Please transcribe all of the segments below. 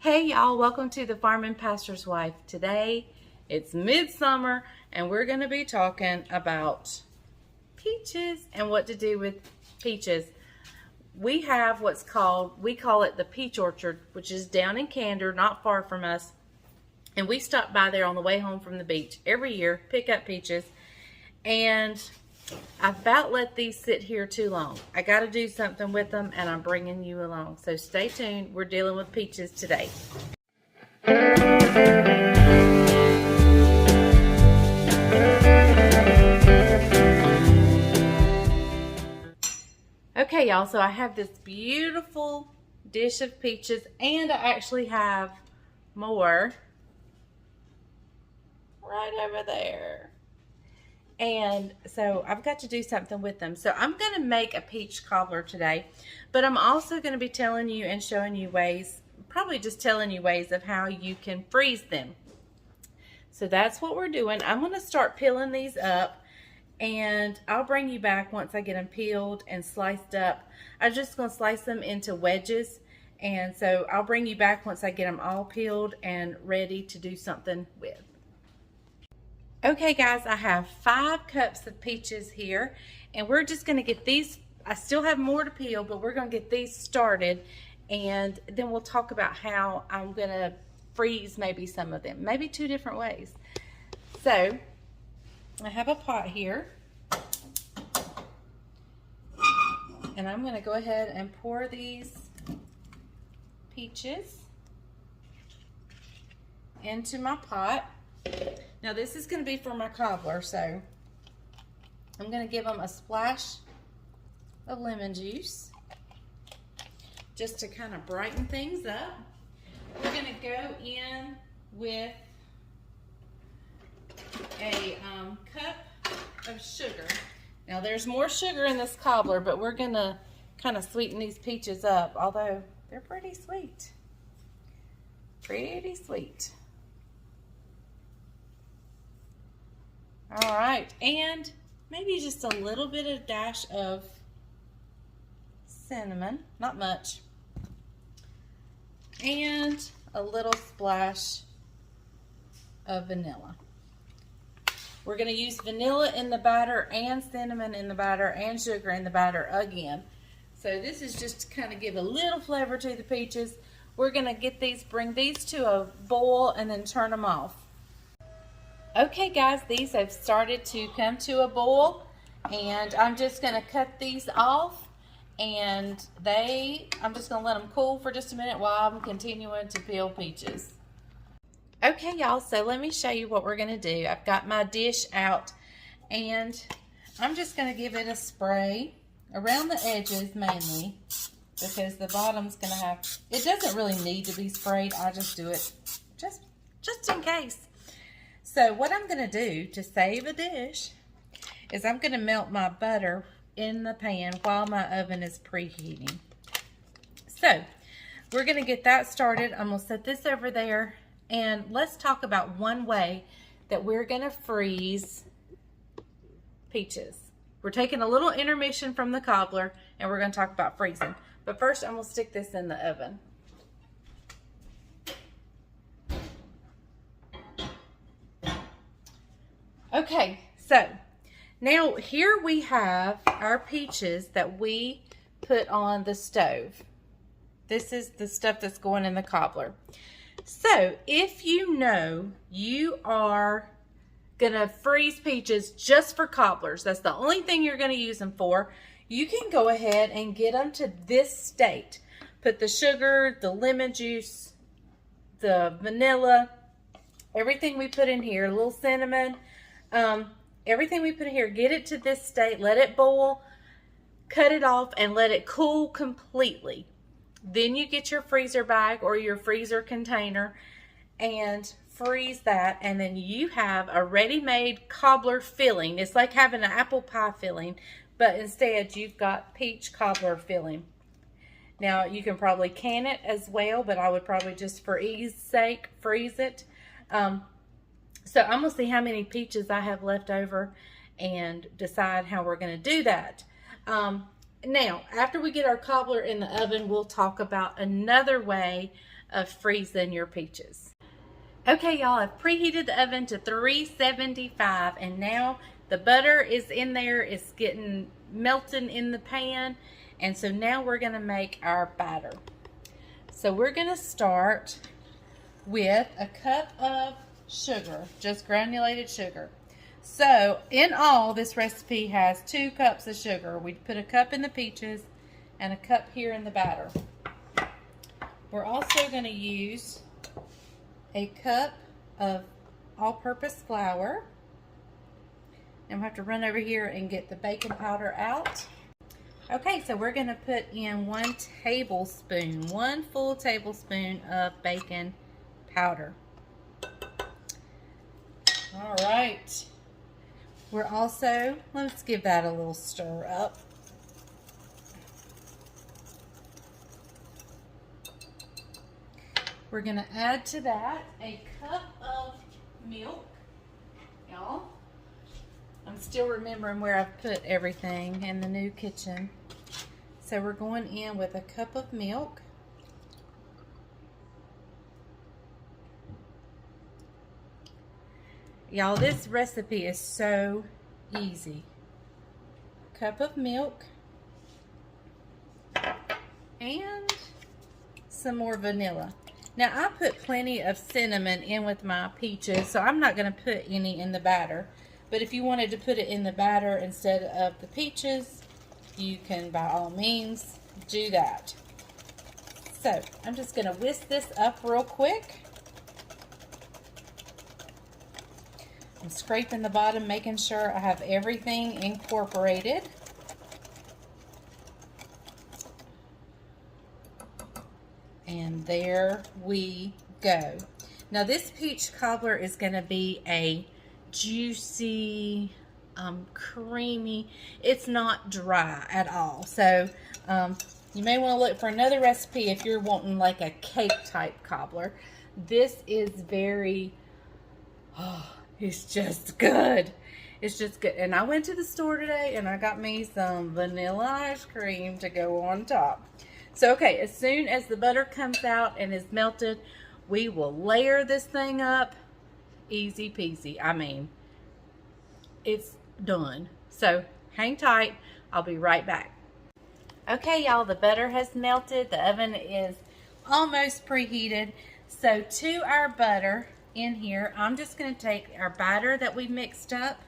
Hey y'all, welcome to the Farm and Pastor's Wife. Today it's midsummer and we're going to be talking about peaches and what to do with peaches. We have we call it the Peach Orchard, which is down in Candor, not far from us. And we stop by there on the way home from the beach every year, pick up peaches. And I've about let these sit here too long. I got to do something with them and I'm bringing you along. So stay tuned. We're dealing with peaches today. Okay, y'all, so I have this beautiful dish of peaches and I actually have more right over there. And so I've got to do something with them. So I'm going to make a peach cobbler today, but I'm also going to be telling you and showing you ways, probably just telling you ways of how you can freeze them. So that's what we're doing. I'm going to start peeling these up and I'll bring you back once I get them peeled and sliced up. I'm just going to slice them into wedges. And so I'll bring you back once I get them all peeled and ready to do something with. Okay guys, I have 5 cups of peaches here and we're just going to get these. I still have more to peel, but we're going to get these started and then we'll talk about how I'm going to freeze maybe some of them, maybe 2 different ways. So I have a pot here and I'm going to go ahead and pour these peaches into my pot. Now this is going to be for my cobbler, so I'm going to give them a splash of lemon juice just to kind of brighten things up. We're going to go in with a cup of sugar. Now there's more sugar in this cobbler, but we're going to kind of sweeten these peaches up, although they're pretty sweet. Pretty sweet. All right, and maybe just a little bit of dash of cinnamon, not much, and a little splash of vanilla. We're going to use vanilla in the batter and cinnamon in the batter and sugar in the batter again. So this is just to kind of give a little flavor to the peaches. We're going to get these, bring these to a boil and then turn them off. Okay guys, these have started to come to a boil and I'm just going to cut these off and I'm just going to let them cool for just a minute while I'm continuing to peel peaches. Okay y'all, so let me show you what we're going to do. I've got my dish out and I'm just going to give it a spray around the edges mainly because the bottom's going to have, it doesn't really need to be sprayed. I just do it just in case. So what I'm going to do to save a dish is I'm going to melt my butter in the pan while my oven is preheating. So we're going to get that started. I'm going to set this over there and let's talk about one way that we're going to freeze peaches. We're taking a little intermission from the cobbler and we're going to talk about freezing. But first I'm going to stick this in the oven. Okay, so now here we have our peaches that we put on the stove. This is the stuff that's going in the cobbler. So if you know you are going to freeze peaches just for cobblers, that's the only thing you're going to use them for, you can go ahead and get them to this state. Put the sugar, the lemon juice, the vanilla, everything we put in here, a little cinnamon, everything we put in here, get it to this state, let it boil, cut it off and let it cool completely. Then you get your freezer bag or your freezer container and freeze that, and then you have a ready-made cobbler filling. It's like having an apple pie filling, but instead you've got peach cobbler filling. Now you can probably can it as well, but I would probably just for ease sake freeze it. So I'm going to see how many peaches I have left over and decide how we're going to do that. Now, after we get our cobbler in the oven, we'll talk about another way of freezing your peaches. Okay, y'all, I've preheated the oven to 375, and now the butter is in there. It's getting melting in the pan, and so now we're gonna make our batter. So we're gonna start with a cup of sugar, just granulated sugar. So in all, this recipe has 2 cups of sugar. We put a cup in the peaches and a cup here in the batter. We're also going to use a cup of all-purpose flour. And we have to run over here and get the baking powder out. Okay, so we're going to put in 1 full tablespoon of baking powder. All right. We're also, let's give that a little stir up. We're going to add to that a cup of milk. Y'all, I'm still remembering where I've put everything in the new kitchen. So we're going in with a cup of milk. Y'all, this recipe is so easy. Cup of milk and some more vanilla. Now, I put plenty of cinnamon in with my peaches, so I'm not going to put any in the batter. But if you wanted to put it in the batter instead of the peaches, you can by all means do that. So I'm just going to whisk this up real quick. I'm scraping the bottom, making sure I have everything incorporated. And there we go. Now this peach cobbler is going to be a juicy, creamy. It's not dry at all. So you may want to look for another recipe if you're wanting like a cake type cobbler. This is very, it's just good. It's just good. And I went to the store today and I got me some vanilla ice cream to go on top. So, okay, as soon as the butter comes out and is melted, we will layer this thing up. Easy peasy. I mean, it's done. So, hang tight. I'll be right back. Okay, y'all, the butter has melted. The oven is almost preheated. So, to our butter in here, I'm just going to take our batter that we mixed up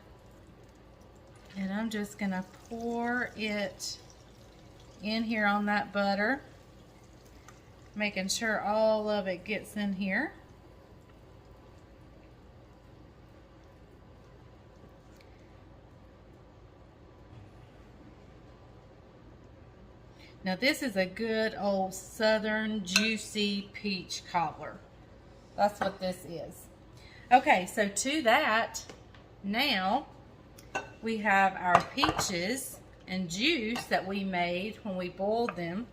and I'm just going to pour it in here on that butter, making sure all of it gets in here. Now this is a good old southern juicy peach cobbler. That's what this is. Okay, so to that, now we have our peaches and juice that we made when we boiled them.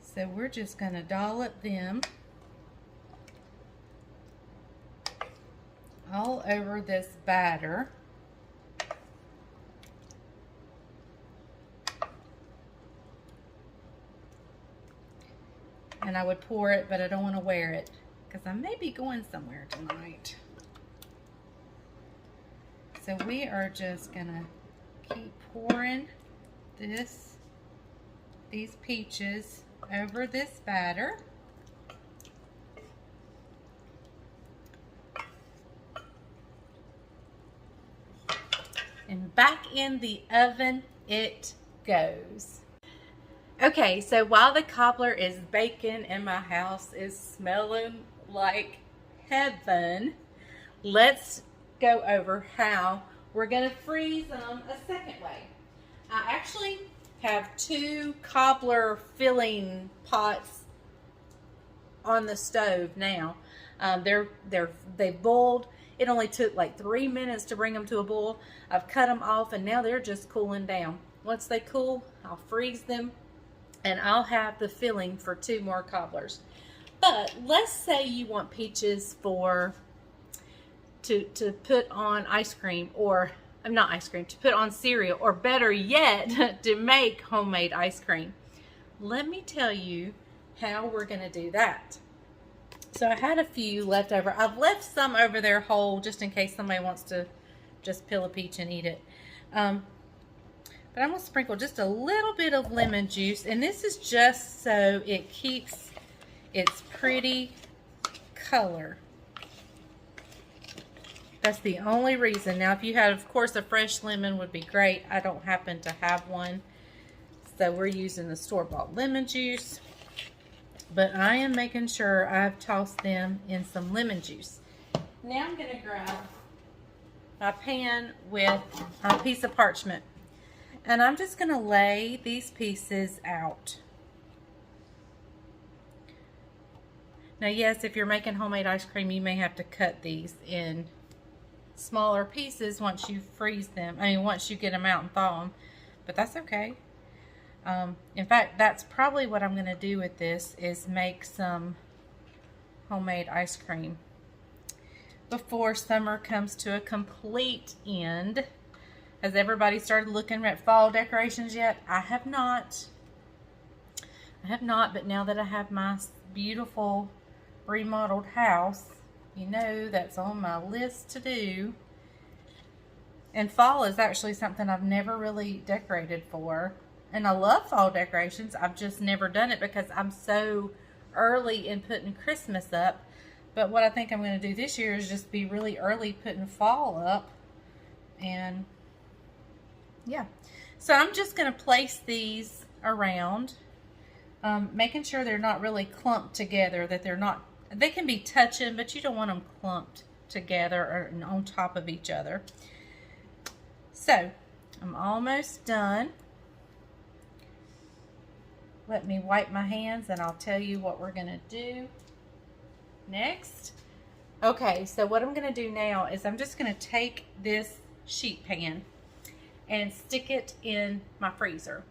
So we're just going to dollop them all over this batter. And I would pour it, but I don't want to wear it because I may be going somewhere tonight. So we are just going to keep pouring these peaches over this batter. And back in the oven it goes. Okay, so while the cobbler is baking and my house is smelling like heaven, let's go over how we're going to freeze them a second way. I actually have 2 cobbler filling pots on the stove now. They've boiled. It only took like 3 minutes to bring them to a boil. I've cut them off and now they're just cooling down. Once they cool, I'll freeze them and I'll have the filling for 2 more cobblers. But let's say you want peaches to put on ice cream, or not ice cream, to put on cereal, or better yet, to make homemade ice cream. Let me tell you how we're going to do that. So I had a few left over. I've left some over there whole just in case somebody wants to just peel a peach and eat it. But I'm going to sprinkle just a little bit of lemon juice. And this is just so it keeps its pretty color. That's the only reason. Now, if you had, of course, a fresh lemon would be great. I don't happen to have one. So we're using the store-bought lemon juice. But I am making sure I've tossed them in some lemon juice. Now I'm going to grab my pan with a piece of parchment. And I'm just going to lay these pieces out. Now, yes, if you're making homemade ice cream, you may have to cut these in smaller pieces once you freeze them. I mean, once you get them out and thaw them. But that's okay. In fact, that's probably what I'm going to do with this, is make some homemade ice cream before summer comes to a complete end. Has everybody started looking at fall decorations yet? I have not. But now that I have my beautiful remodeled house, you know that's on my list to do. And fall is actually something I've never really decorated for. And I love fall decorations. I've just never done it because I'm so early in putting Christmas up. But what I think I'm going to do this year is just be really early putting fall up. And yeah. So I'm just going to place these around. Making sure they're not really clumped together. That they're not, they can be touching, but you don't want them clumped together or on top of each other. So I'm almost done. Let me wipe my hands and I'll tell you what we're going to do next. Okay, so what I'm going to do now is I'm just going to take this sheet pan and stick it in my freezer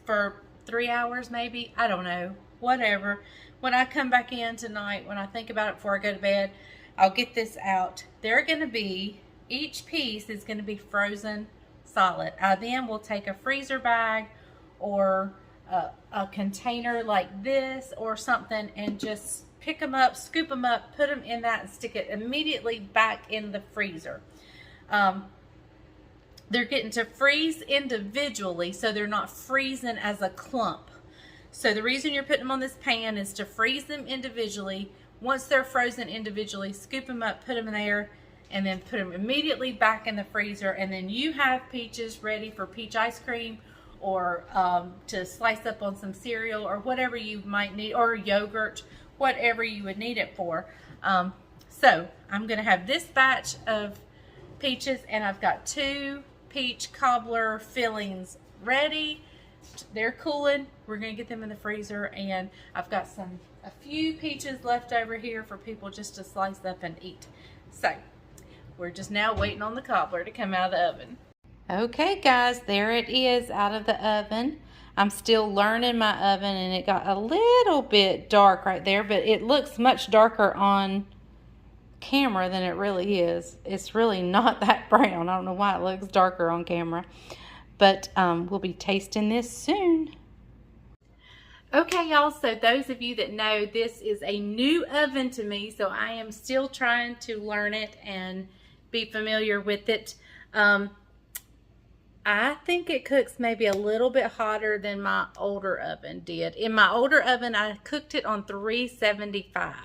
for 3 hours maybe. I don't know. Whatever. When I come back in tonight, when I think about it before I go to bed, I'll get this out. They're going to be, each piece is going to be frozen solid. I then will take a freezer bag or a container like this or something and just pick them up, scoop them up, put them in that and stick it immediately back in the freezer. They're getting to freeze individually, so they're not freezing as a clump. So the reason you're putting them on this pan is to freeze them individually. Once they're frozen individually, scoop them up, put them in there, and then put them immediately back in the freezer. And then you have peaches ready for peach ice cream, or to slice up on some cereal or whatever you might need, or yogurt, whatever you would need it for. So I'm going to have this batch of peaches, and I've got 2 peach cobbler fillings ready. They're cooling. We're going to get them in the freezer, and I've got a few peaches left over here for people just to slice up and eat. So we're just now waiting on the cobbler to come out of the oven. Okay guys, there it is out of the oven. I'm still learning my oven, and it got a little bit dark right there, but it looks much darker on camera than it really is. It's really not that brown. I don't know why it looks darker on camera, but we'll be tasting this soon. Okay y'all, so those of you that know, this is a new oven to me, so I am still trying to learn it and be familiar with it. I think it cooks maybe a little bit hotter than my older oven did. In my older oven, I cooked it on 375. I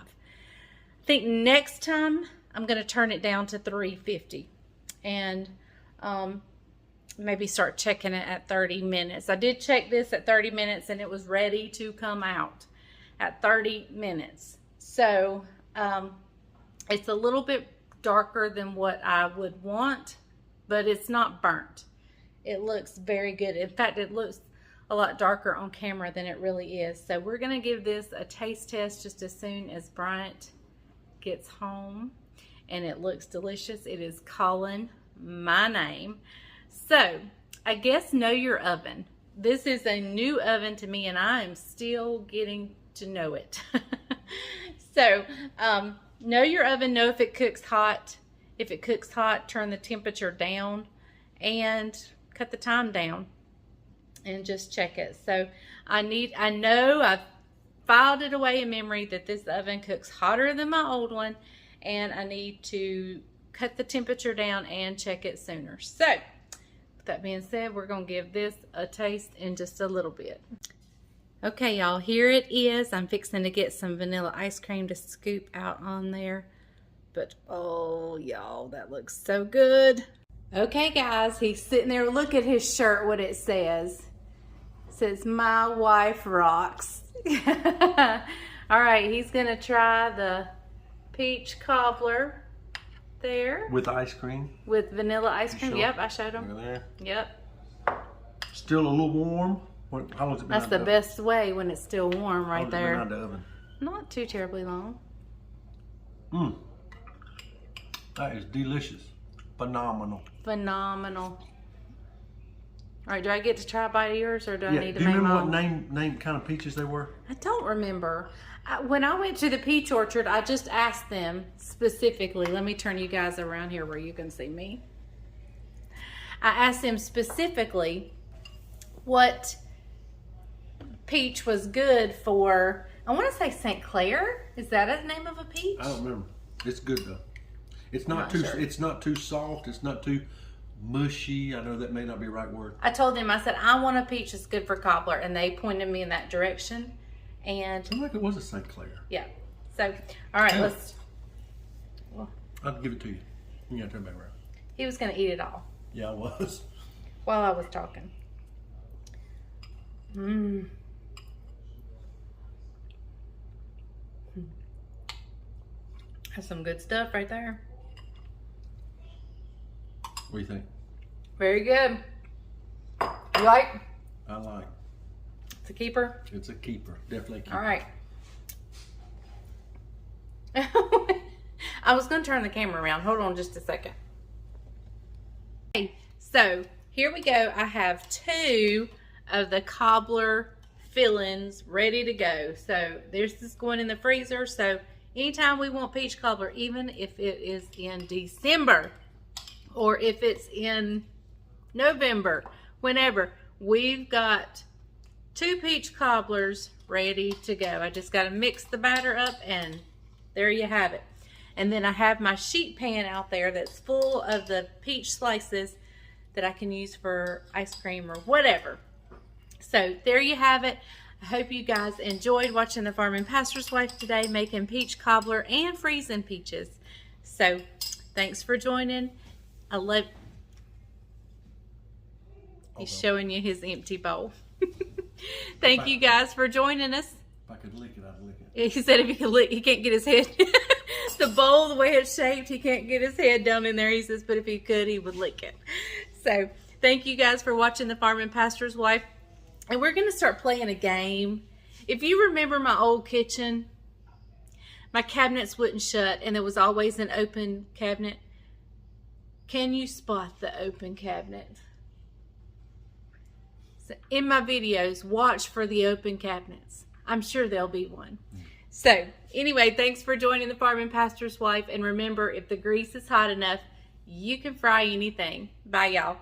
think next time I'm going to turn it down to 350 and maybe start checking it at 30 minutes. I did check this at 30 minutes and it was ready to come out at 30 minutes. So it's a little bit darker than what I would want, but it's not burnt. It looks very good. In fact, it looks a lot darker on camera than it really is. So we're going to give this a taste test just as soon as Bryant gets home. And it looks delicious. It is calling my name. So I guess know your oven. This is a new oven to me, and I am still getting to know it. So know your oven. Know if it cooks hot. If it cooks hot, turn the temperature down and cut the time down and just check it. So I know I've filed it away in memory that this oven cooks hotter than my old one, and I need to cut the temperature down and check it sooner. So, with that being said, we're going to give this a taste in just a little bit. Okay, y'all, here it is. I'm fixing to get some vanilla ice cream to scoop out on there. But, oh, y'all, that looks so good. Okay, guys, he's sitting there. Look at his shirt, what it says. It says, "My wife rocks." All right, he's going to try the Peach Cobbler there. With ice cream? With vanilla ice cream. Sure? Yep, I showed him. Look at there. Yep. Still a little warm? How long's it been That's out the the best way when it's still warm right oven? there. How long's it been out the oven? Not too terribly long. Mmm. That is delicious. Phenomenal. Phenomenal. All right, do I get to try a bite of yours, or do I need to do you make remember my what own? name kind of peaches they were? I don't remember. When I went to the peach orchard, I just asked them specifically. Let me turn you guys around here where you can see me. I asked them specifically what peach was good for. I want to say St. Clair. Is that a name of a peach? I don't remember. It's good though. It's not Not too. sure. It's not too soft. It's not too mushy. I know that may not be the right word. I told them, I said, I want a peach that's good for cobbler, and they pointed me in that direction. And Seemed like it was a St. Clair. yeah, so all right, Yeah. let's. Well, I'll give it to you. You gotta turn back around. he was gonna eat it all Yeah, I was. while I was talking. Mmm. That's some good stuff right there. What do you think? Very good. You like? I like. It's a keeper. It's a keeper. Definitely a keeper. All right. I was going to turn the camera around. Hold on just a second. Okay, so here we go. I have 2 of the cobbler fillings ready to go. So there's this going in the freezer. So anytime we want peach cobbler, even if it is in December or if it's in November, whenever, we've got 2 peach cobblers ready to go. I just got to mix the batter up, and there you have it. And then I have my sheet pan out there that's full of the peach slices that I can use for ice cream or whatever. So there you have it. I hope you guys enjoyed watching the Farm and Pastor's Wife today, making peach cobbler and freezing peaches. So thanks for joining. I love. He's showing you his empty bowl. Thank you guys for joining us. If I could lick it, I'd lick it. He said if he could lick, he can't get his head. The bowl, the way it's shaped, he can't get his head down in there. He says, but if he could, he would lick it. So thank you guys for watching the Farm and Pastor's Wife. And we're going to start playing a game. If you remember my old kitchen, my cabinets wouldn't shut, and there was always an open cabinet. Can you spot the open cabinet? So in my videos, watch for the open cabinets. I'm sure there'll be one. So anyway, thanks for joining the Farm and Pastor's Wife. And remember, if the grease is hot enough, you can fry anything. Bye, y'all.